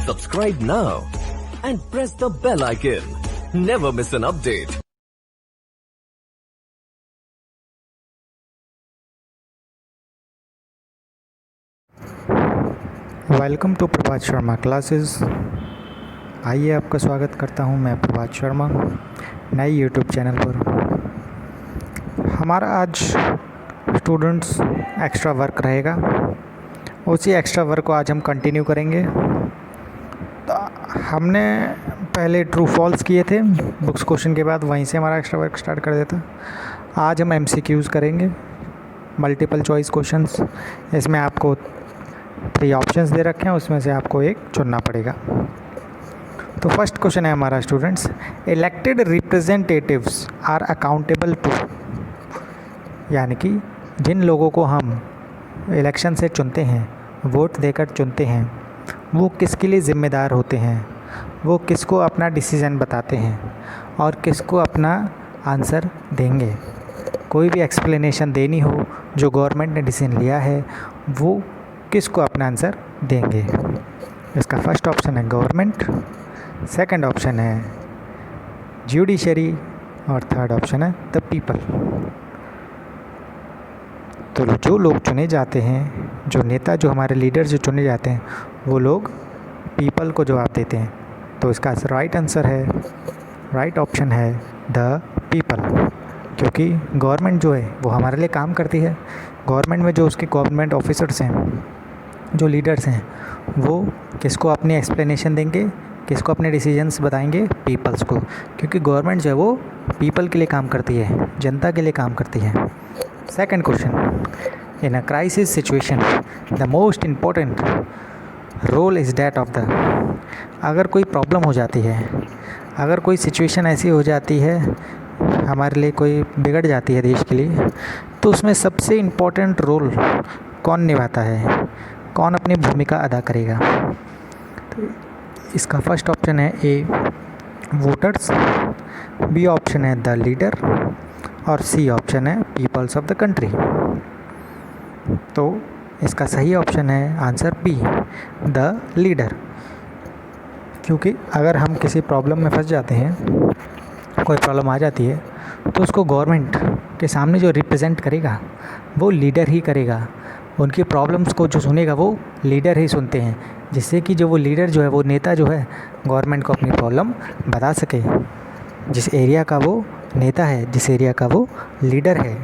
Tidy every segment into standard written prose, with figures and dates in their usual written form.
Subscribe now and press the bell icon. Never miss an update. Welcome to Prabhat Sharma classes. आइए आपका स्वागत करता हूं मैं प्रभात शर्मा नए यूट्यूब चैनल पर। हमारा आज स्टूडेंट्स एक्स्ट्रा वर्क रहेगा, उसी एक्स्ट्रा वर्क को आज हम कंटिन्यू करेंगे। तो हमने पहले ट्रू फॉल्स किए थे बुक्स क्वेश्चन के बाद, वहीं से हमारा एक्स्ट्रा वर्क स्टार्ट कर देता। आज हम MCQs करेंगे, मल्टीपल चॉइस क्वेश्चंस। इसमें आपको 3 ऑप्शंस दे रखे हैं, उसमें से आपको एक चुनना पड़ेगा। तो फर्स्ट क्वेश्चन है हमारा students, elected representatives are accountable to, यानी कि जिन लोगों को हम इलेक्शन से चुनते हैं, वोट देकर चुनते हैं, वो किसके लिए ज़िम्मेदार होते हैं, वो किसको अपना डिसीज़न बताते हैं और किसको अपना आंसर देंगे। कोई भी एक्सप्लेनेशन देनी हो जो गवर्नमेंट ने डिसीजन लिया है, वो किसको अपना आंसर देंगे। इसका फर्स्ट ऑप्शन है गवर्नमेंट, सेकंड ऑप्शन है ज्यूडिशरी और थर्ड ऑप्शन है द पीपल। तो जो लोग चुने जाते हैं, जो नेता, जो हमारे लीडर जो चुने जाते हैं, वो लोग पीपल को जवाब देते हैं। तो इसका राइट आंसर है, राइट ऑप्शन है द पीपल, क्योंकि गवर्नमेंट जो है वो हमारे लिए काम करती है। गवर्नमेंट में जो उसके गवर्नमेंट ऑफिसर्स हैं, जो लीडर्स हैं, वो किसको अपनी एक्सप्लेनेशन देंगे, किसको अपने डिसीजंस बताएंगे, पीपल्स को, क्योंकि गवर्नमेंट जो है वो पीपल के लिए काम करती है, जनता के लिए काम करती है। Second question, in a crisis situation the most important role is that of the, अगर कोई प्रॉब्लम हो जाती है, अगर कोई सिचुएशन ऐसी हो जाती है हमारे लिए, कोई बिगड़ जाती है देश के लिए, तो उसमें सबसे इम्पोर्टेंट रोल कौन निभाता है, कौन अपनी भूमिका अदा करेगा। तो इसका फर्स्ट ऑप्शन है ए वोटर्स, बी ऑप्शन है द लीडर और सी ऑप्शन है पीपल्स ऑफ द कंट्री। तो इसका सही ऑप्शन है आंसर बी द लीडर, क्योंकि अगर हम किसी प्रॉब्लम में फंस जाते हैं, कोई प्रॉब्लम आ जाती है, तो उसको गवर्नमेंट के सामने जो रिप्रेजेंट करेगा वो लीडर ही करेगा। उनकी प्रॉब्लम्स को जो सुनेगा वो लीडर ही सुनते हैं, जिससे कि जो वो लीडर जो है, वो नेता जो है, गवर्नमेंट को अपनी प्रॉब्लम बता सके। जिस एरिया का वो नेता है, जिस एरिया का वो लीडर है।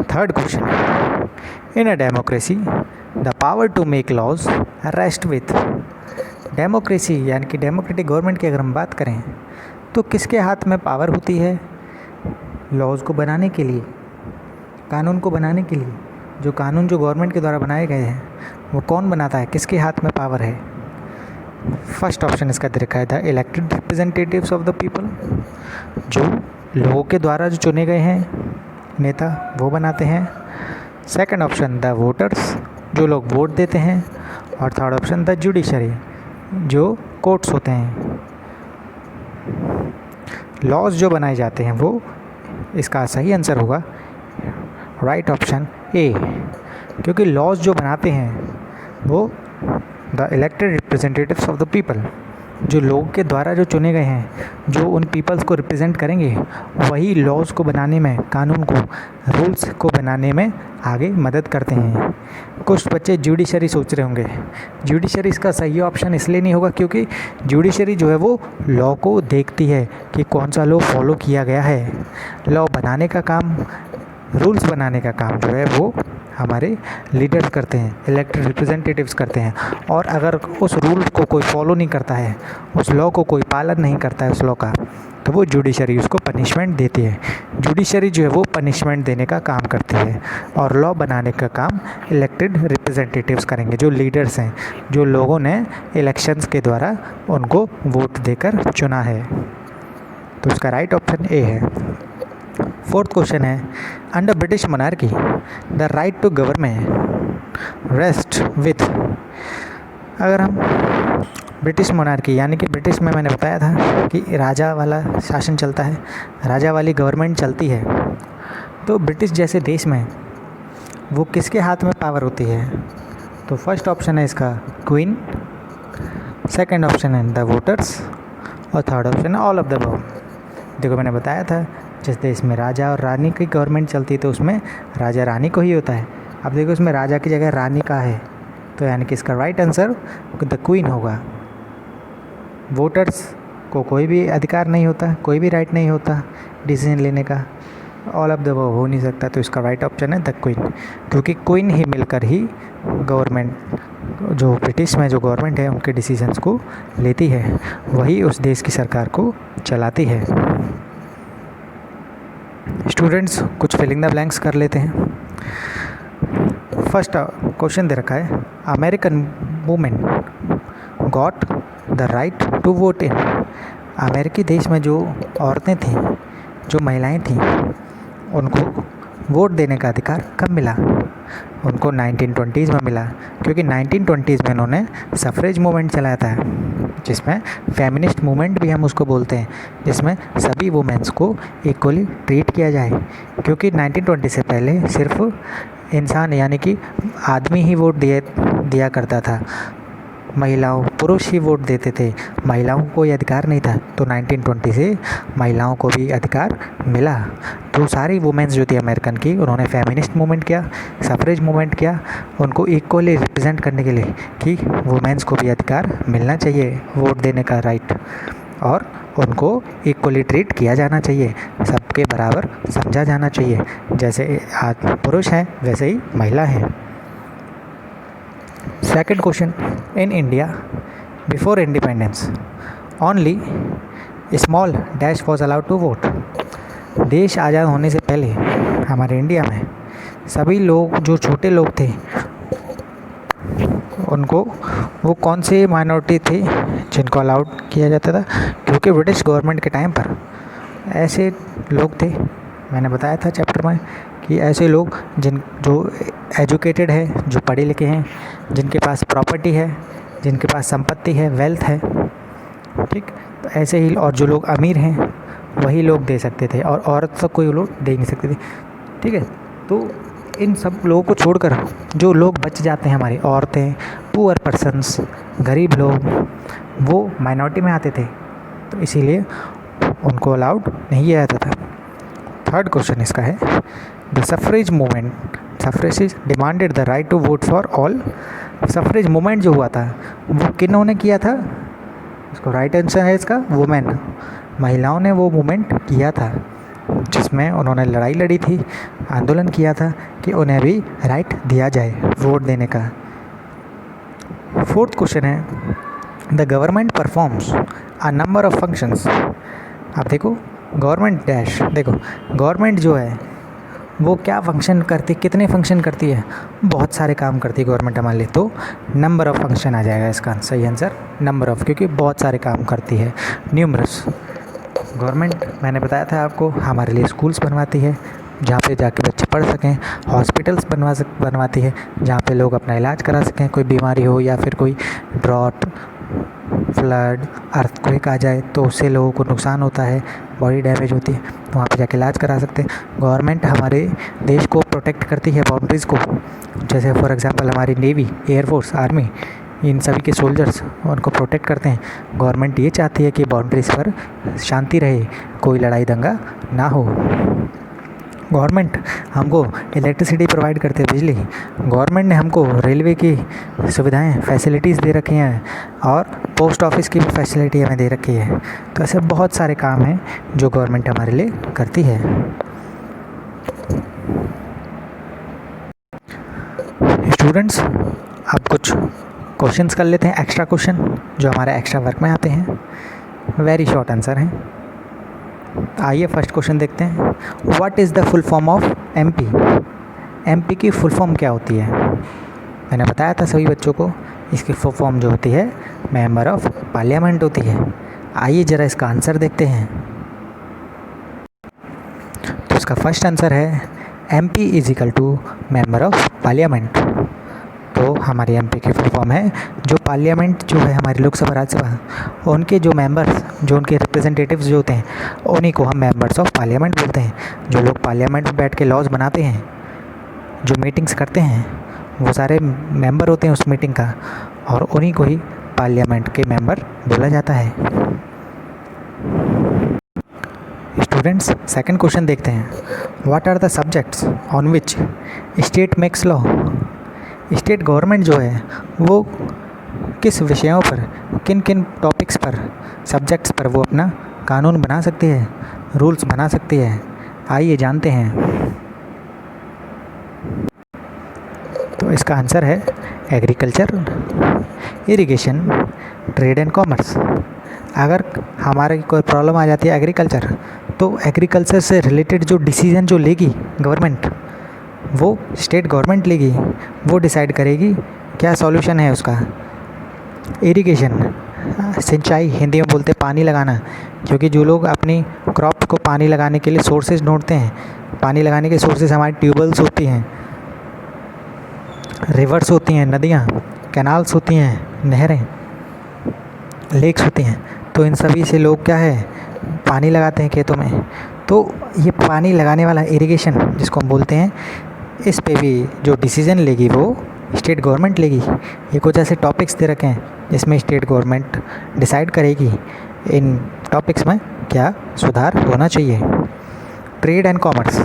Third question, in a democracy the power to make laws rest with, democracy यानी कि डेमोक्रेटिक गवर्नमेंट की अगर हम बात करें, तो किसके हाथ में पावर होती है लॉज को बनाने के लिए, कानून को बनाने के लिए। जो कानून जो गवर्नमेंट के द्वारा बनाए गए हैं, वो कौन बनाता है, किसके हाथ में पावर है। फर्स्ट ऑप्शन इसका दे रखा है the elected representatives of the people, जो लोगों के द्वारा जो चुने गए हैं नेता, वो बनाते हैं। सेकंड ऑप्शन द वोटर्स, जो लोग वोट देते हैं। और थर्ड ऑप्शन द जुडिशरी, जो कोर्ट्स होते हैं। लॉज जो बनाए जाते हैं वो, इसका सही आंसर होगा राइट ऑप्शन ए, क्योंकि लॉज जो बनाते हैं वो the elected representatives of the people, जो लोग के द्वारा जो चुने गए हैं, जो उन पीपल्स को रिप्रेजेंट करेंगे, वही लॉज को बनाने में, कानून को, रूल्स को बनाने में आगे मदद करते हैं। कुछ बच्चे जुडिशरी सोच रहे होंगे, जुडिशरी इसका सही ऑप्शन इसलिए नहीं होगा क्योंकि जुडिशरी जो है वो लॉ को देखती है कि कौन सा लॉ फॉलो किया गया है। लॉ बनाने का काम, रूल्स बनाने का काम जो है वो हमारे लीडर्स करते हैं, इलेक्टेड रिप्रेजेंटेटिव्स करते हैं। और अगर उस रूल को कोई फॉलो नहीं करता है, उस लॉ को कोई पालन नहीं करता है उस लॉ का, तो वो जुडिशरी उसको पनिशमेंट देती है। जुडिशरी जो है वो पनिशमेंट देने का काम करती है, और लॉ बनाने का काम इलेक्टेड रिप्रेजेंटेटिव्स करेंगे, जो लीडर्स हैं, जो लोगों ने इलेक्शंस के द्वारा उनको वोट देकर चुना है। तो इसका राइट ऑप्शन ए है। फोर्थ क्वेश्चन है, under British monarchy the right to government rest with, अगर हम ब्रिटिश मोनार्की यानी कि ब्रिटिश में मैंने बताया था कि राजा वाला शासन चलता है, राजा वाली गवर्नमेंट चलती है, तो ब्रिटिश जैसे देश में वो किसके हाथ में पावर होती है। तो फर्स्ट ऑप्शन है इसका क्वीन, सेकंड ऑप्शन है द वोटर्स और थर्ड ऑप्शन है ऑल ऑफ द अबव। देखो मैंने बताया था जिस देश में राजा और रानी की गवर्नमेंट चलती है तो उसमें राजा रानी को ही होता है। अब देखो उसमें राजा की जगह रानी का है तो यानी कि इसका राइट आंसर द क्वीन होगा। वोटर्स को कोई भी अधिकार नहीं होता, कोई भी राइट नहीं होता डिसीजन लेने का, ऑल ऑफ द अबव हो नहीं सकता, तो इसका राइट ऑप्शन है द क्वीन, क्योंकि क्वीन ही मिलकर ही गवर्नमेंट जो ब्रिटिश में जो गवर्नमेंट है उनके डिसीजंस को लेती है, वही उस देश की सरकार को चलाती है। स्टूडेंट्स कुछ फिलिंग द ब्लैंक्स कर लेते हैं। फर्स्ट क्वेश्चन दे रखा है American women got the right to vote in. अमेरिकी देश में जो औरतें थीं, जो महिलाएं थीं, उनको वोट देने का अधिकार कब मिला? उनको 1920s में मिला, क्योंकि 1920s में उन्होंने सफ़रेज मूवमेंट चलाया था, जिसमें फेमिनिस्ट मूवमेंट भी हम उसको बोलते हैं, जिसमें सभी वुमेन्स को इक्वली ट्रीट किया जाए। क्योंकि 1920 से पहले सिर्फ इंसान यानी कि आदमी ही वोट दिया करता था, पुरुष ही वोट देते थे, महिलाओं को कोई अधिकार नहीं था। तो 1920 से महिलाओं को भी अधिकार मिला। तो सारी वुमेन्स जो थी अमेरिकन की, उन्होंने फेमिनिस्ट मूवमेंट किया, सफरेज मूवमेंट किया, उनको इक्वली रिप्रेजेंट करने के लिए कि वुमेन्स को भी अधिकार मिलना चाहिए वोट देने का राइट, और उनको इक्वली ट्रीट किया जाना चाहिए, सबके बराबर समझा जाना चाहिए, जैसे आज पुरुष हैं वैसे ही महिला हैं। Second question, in India before independence only small dash was allowed to vote. देश आज़ाद होने से पहले हमारे इंडिया में सभी लोग जो छोटे लोग थे उनको, वो कौन से माइनॉरिटी थे जिनको अलाउड किया जाता था? क्योंकि ब्रिटिश गवर्नमेंट के टाइम पर ऐसे लोग थे, मैंने बताया था चैप्टर में कि ऐसे लोग जो एजुकेटेड है, जो पढ़े लिखे हैं, जिनके पास प्रॉपर्टी है, जिनके पास संपत्ति है, वेल्थ है, ठीक, तो ऐसे ही, और जो लोग अमीर हैं वही लोग दे सकते थे, और औरत सब कोई लोग दे नहीं सकते थे, ठीक है। तो इन सब लोगों को छोड़कर जो लोग बच जाते हैं, हमारी औरतें, पुअर पर्सन्स, गरीब लोग, वो माइनॉरिटी में आते थे, तो इसीलिए उनको अलाउड नहीं किया जाता था। थर्ड क्वेश्चन इसका है the suffrage movement, suffrage demanded the right to vote for all. Suffrage movement जो हुआ था वो किन्होंने किया था? इसको राइट आंसर है इसका वुमेन, महिलाओं ने वो मूवमेंट किया था, जिसमें उन्होंने लड़ाई लड़ी थी, आंदोलन किया था कि उन्हें भी राइट दिया जाए वोट देने का। फोर्थ क्वेश्चन है the government performs a number of functions. अब देखो गवर्नमेंट डैश, देखो गवर्नमेंट जो है वो क्या फंक्शन करती, कितने फंक्शन करती है? बहुत सारे काम करती है गवर्नमेंट हमारे लिए, तो नंबर ऑफ़ फंक्शन आ जाएगा इसका सही आंसर, नंबर ऑफ़, क्योंकि बहुत सारे काम करती है। न्यूमरस, गवर्नमेंट मैंने बताया था आपको हमारे लिए स्कूल्स बनवाती है जहाँ पे जाके बच्चे पढ़ सकें, हॉस्पिटल्स बनवाती है जहाँ पे लोग अपना इलाज करा सकें, कोई बीमारी हो या फिर कोई ड्रॉट, फ्लड, अर्थक्वेक आ जाए तो उससे लोगों को नुकसान होता है, बॉडी डैमेज होती है, तो वहाँ पे जाके इलाज करा सकते हैं। गवर्नमेंट हमारे देश को प्रोटेक्ट करती है, बाउंड्रीज़ को, जैसे फॉर एग्जांपल हमारी नेवी, एयरफोर्स, आर्मी, इन सभी के सोल्जर्स उनको प्रोटेक्ट करते हैं। गवर्नमेंट ये चाहती है कि बाउंड्रीज़ पर शांति रहे, कोई लड़ाई दंगा ना हो। गवर्नमेंट हमको इलेक्ट्रिसिटी प्रोवाइड करते हैं, बिजली। गवर्नमेंट ने हमको रेलवे की सुविधाएं, फैसिलिटीज़ दे रखी हैं, और पोस्ट ऑफिस की भी फैसिलिटी हमें दे रखी है। तो ऐसे बहुत सारे काम हैं जो गवर्नमेंट हमारे लिए करती है। स्टूडेंट्स अब कुछ क्वेश्चंस कर लेते हैं, एक्स्ट्रा क्वेश्चन जो हमारे एक्स्ट्रा वर्क में आते हैं, वेरी शॉर्ट आंसर हैं। आइए फर्स्ट क्वेश्चन देखते हैं। What is the full form of MP? MP की फुल फॉर्म क्या होती है? मैंने बताया था सभी बच्चों को, इसकी फुल फॉर्म जो होती है मेंबर ऑफ पार्लियामेंट होती है। आइए ज़रा इसका आंसर देखते हैं। तो इसका फर्स्ट आंसर है MP is equal to member of parliament. तो हमारी एमपी की फुल फॉर्म है, जो पार्लियामेंट जो है हमारी लोकसभा राज्यसभा, उनके जो मेंबर्स, जो उनके रिप्रेजेंटेटिव्स जो होते हैं, उन्हीं को हम मेंबर्स ऑफ पार्लियामेंट बोलते हैं। जो लोग पार्लियामेंट में बैठ के लॉज बनाते हैं, जो मीटिंग्स करते हैं, वो सारे मेंबर होते हैं उस मीटिंग का, और उन्हीं को ही पार्लियामेंट के मेंबर बोला जाता है। स्टूडेंट्स, सेकंड क्वेश्चन देखते हैं। What are the subjects on which state makes law? State government जो है वो किस विषयों पर, किन किन टॉपिक्स पर, सब्जेक्ट्स पर वो अपना कानून बना सकती है, रूल्स बना सकती है? आइए जानते हैं। तो इसका आंसर है agriculture, irrigation, trade and commerce. अगर हमारे कोई प्रॉब्लम आ जाती है एग्रीकल्चर, तो एग्रीकल्चर से रिलेटेड जो डिसीजन जो लेगी गवर्नमेंट, वो स्टेट गवर्नमेंट लेगी, वो डिसाइड करेगी क्या सॉल्यूशन है उसका। इरिगेशन, सिंचाई, हिंदी में बोलते पानी लगाना, क्योंकि जो लोग अपनी क्रॉप को पानी लगाने के लिए सोर्सेज ढूंढते हैं, पानी लगाने के सोर्सेज हमारी ट्यूबवेल्स होती हैं, रिवर्स होती हैं, नदियाँ, कैनाल्स होती हैं, नहरें, लेक्स होती हैं। तो इन सभी से लोग क्या है, पानी लगाते हैं खेतों में। तो ये पानी लगाने वाला इरिगेशन जिसको हम बोलते हैं, इस पे भी जो डिसीज़न लेगी वो स्टेट गवर्नमेंट लेगी। ये कुछ ऐसे टॉपिक्स दे रखे हैं जिसमें स्टेट गवर्नमेंट डिसाइड करेगी इन टॉपिक्स में क्या सुधार होना चाहिए। ट्रेड एंड कॉमर्स,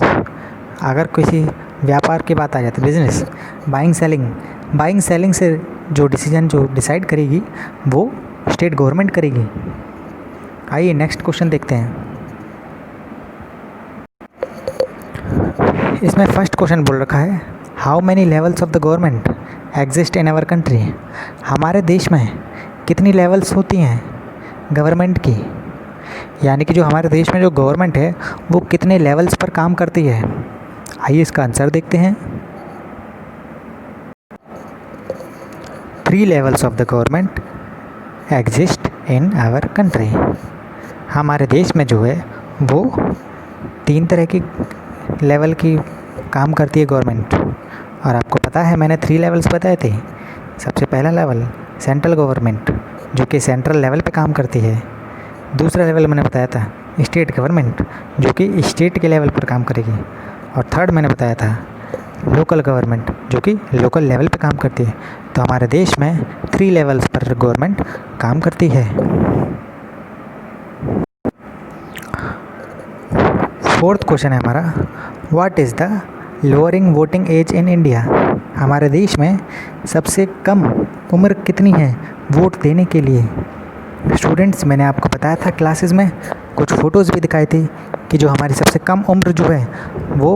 अगर किसी व्यापार की बात आ जाती है, बिजनेस, बाइंग सेलिंग से जो डिसीजन जो डिसाइड करेगी वो स्टेट गवर्नमेंट करेगी। आइए नेक्स्ट क्वेश्चन देखते हैं। इसमें फर्स्ट क्वेश्चन बोल रखा है, how many levels of the government exist in our country? हमारे देश में कितनी लेवल्स होती हैं गवर्नमेंट की, यानी कि जो हमारे देश में जो गवर्नमेंट है वो कितने लेवल्स पर काम करती है? आइए इसका आंसर देखते हैं। 3 levels of the government exist in our country. हमारे देश में जो है वो 3 तरह की लेवल की काम करती है गवर्नमेंट। और आपको पता है मैंने 3 लेवल्स बताए थे। सबसे पहला लेवल सेंट्रल गवर्नमेंट, जो कि सेंट्रल लेवल पे काम करती है। दूसरा लेवल मैंने बताया था स्टेट गवर्नमेंट, जो कि स्टेट के लेवल पर काम करेगी। और थर्ड मैंने बताया था लोकल गवर्नमेंट, जो कि लोकल लेवल पे काम करती है। तो हमारे देश में 3 लेवल्स पर गवर्नमेंट काम करती है। फोर्थ क्वेश्चन है हमारा, what is the lowering voting age in India? हमारे देश में सबसे कम उम्र कितनी है वोट देने के लिए? स्टूडेंट्स, मैंने आपको बताया था क्लासेस में, कुछ फ़ोटोज़ भी दिखाई थी कि जो हमारी सबसे कम उम्र जो है वो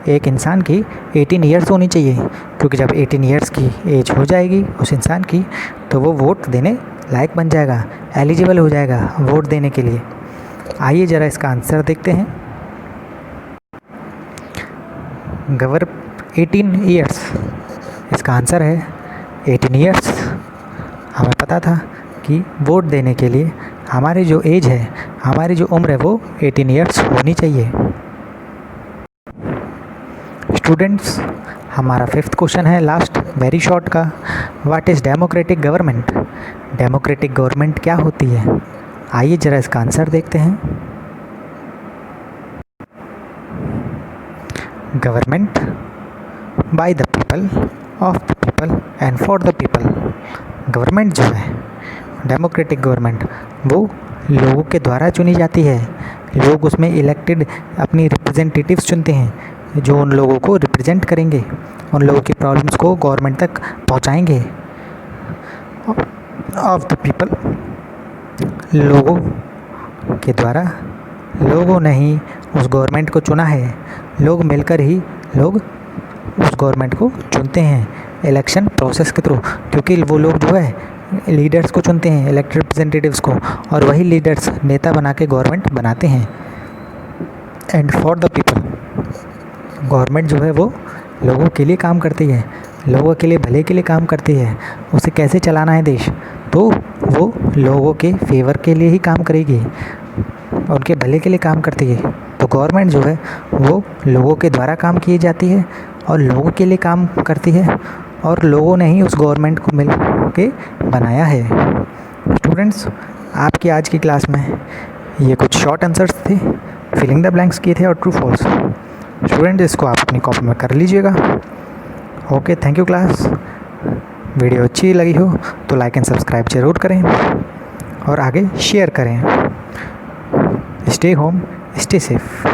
एक इंसान की 18 ईयर्स होनी चाहिए, क्योंकि जब 18 ईयर्स की एज हो जाएगी उस इंसान की तो वो वोट देने लायक बन जाएगा, एलिजिबल हो जाएगा वोट देने के लिए। आइए ज़रा इसका आंसर देखते हैं। 18 ईयर्स, इसका आंसर है 18 ईयर्स। हमें पता था कि वोट देने के लिए हमारी जो एज है, हमारी जो उम्र है वो 18 ईयर्स होनी चाहिए। स्टूडेंट्स, हमारा 5th क्वेश्चन है लास्ट, वेरी शॉर्ट का, what is democratic government? Democratic government क्या होती है? आइए ज़रा इसका आंसर देखते हैं। Government by the people, of the people and for the people. Government जो है, डेमोक्रेटिक गवर्नमेंट, वो लोगों के द्वारा चुनी जाती है। लोग उसमें इलेक्टेड अपनी रिप्रेजेंटेटिव्स चुनते हैं, जो उन लोगों को रिप्रेजेंट करेंगे, उन लोगों की प्रॉब्लम्स को गवर्नमेंट तक पहुंचाएंगे। ऑफ द पीपल, लोगों के द्वारा, लोगों ने ही उस गवर्नमेंट को चुना है, लोग मिलकर ही लोग उस गवर्नमेंट को चुनते हैं इलेक्शन प्रोसेस के थ्रू, क्योंकि वो लोग जो है लीडर्स को चुनते हैं, इलेक्टेड रिप्रेजेंटेटिव्स को, और वही लीडर्स नेता बना के गवर्नमेंट बनाते हैं। And for the people, government जो है वो लोगों के लिए काम करती है, लोगों के लिए भले के लिए काम करती है। उसे कैसे चलाना है देश, तो वो लोगों के फेवर के लिए ही काम करेगी, उनके भले के लिए काम करती है। तो गवर्नमेंट जो है वो लोगों के द्वारा काम की जाती है और लोगों के लिए काम करती है, और लोगों ने ही उस गवर्नमेंट को मिल के बनाया है। स्टूडेंट्स, आपकी आज की क्लास में ये कुछ शॉर्ट आंसर्स थे, फिलिंग द ब्लैंक्स किए थे और ट्रू फॉल्स। स्टूडेंट, इसको आप अपनी कॉपी में कर लीजिएगा। Okay, thank you class. Video अच्छी लगी हो तो लाइक एंड सब्सक्राइब ज़रूर करें और आगे शेयर करें। Stay home, stay safe.